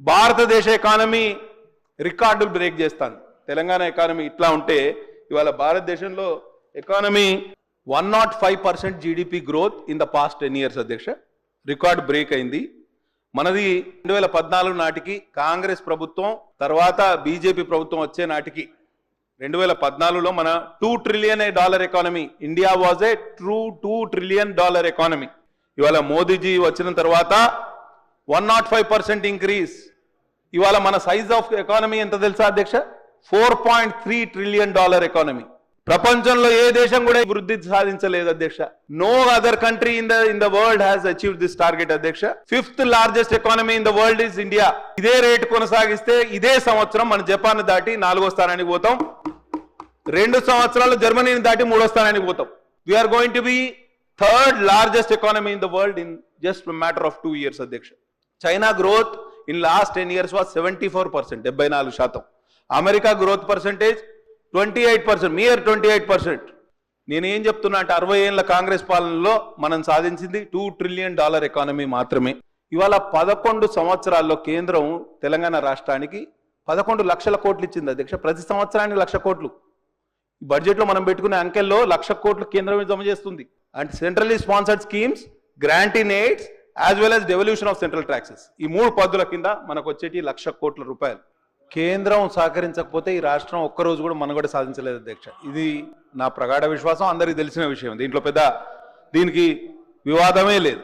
భారతదేశ ఎకానమీ రికార్డులు బ్రేక్ చేస్తాను. తెలంగాణ ఎకానమీ ఇట్లా ఉంటే ఇవాళ భారతదేశంలో economy 105% GDP growth in the past 10 years అధ్యక్ష. రికార్డ్ బ్రేక్ అయింది. మనది 2014 నాటికి కాంగ్రెస్ ప్రభుత్వం తర్వాత బీజేపీ ప్రభుత్వం వచ్చే నాటికి 2014లో మన $2 trillion economy. India was a true $2 trillion economy. ఇవాళ మోదీజీ వచ్చిన తర్వాత 105% ఇంక్రీజ్. ఇవాళ మన సైజ్ ఆఫ్ ఎకానమీ ఎంత తెలుసా అధ్యక్ష? $4.3 trillion ఎకానమీ. ప్రపంచంలో ఏ దేశం కూడా వృద్ధి సాధించలేదు అధ్యక్ష. No other country in the world has achieved this target అధ్యక్ష. 5th largest economy in the world is India. ఇదే రేటు కొనసాగిస్తే ఇదే సంవత్సరం మన జపాన్ దాటి 4వ స్థానానికి పోతాం. 2 సంవత్సరాలు జర్మనీని దాటి 3వ స్థానానికి పోతాం. We are going to be 3rd largest economy in the world in just matter of 2 years అధ్యక్ష. China growth in last 10 years was 74%, 74%. America growth percentage 28%, mere 28%. నేనేం చెప్తున్నా అంటే 60 ఏళ్ల కాంగ్రెస్ పాలనలో మనం సాధించింది $2 trillion ఎకానమీ మాత్రమే. ఇవాళ 11 సంవత్సరాల్లో కేంద్రం తెలంగాణ రాష్ట్రానికి 11 లక్షల కోట్లు ఇచ్చింది అధ్యక్ష. ప్రతి సంవత్సరానికి 1,00,000 కోట్లు. బడ్జెట్లో మనం పెట్టుకునే అంకెల్లో 1,00,000 కోట్లు కేంద్రం జమ చేస్తుంది. And centrally sponsored schemes, grant in AIDS as well as devolution of central taxes, ఈ 3 పద్ధతుల కింద మనకు వచ్చేటి 1,00,000 కోట్ల రూపాయలు. కేంద్రం సహకరించకపోతే ఈ రాష్ట్రం ఒక్కరోజు కూడా మనుగడ సాధించలేదు అధ్యక్ష. ఇది నా ప్రగాఢ విశ్వాసం, అందరికీ తెలిసిన విషయం. దీంట్లో దీనికి వివాదమే లేదు.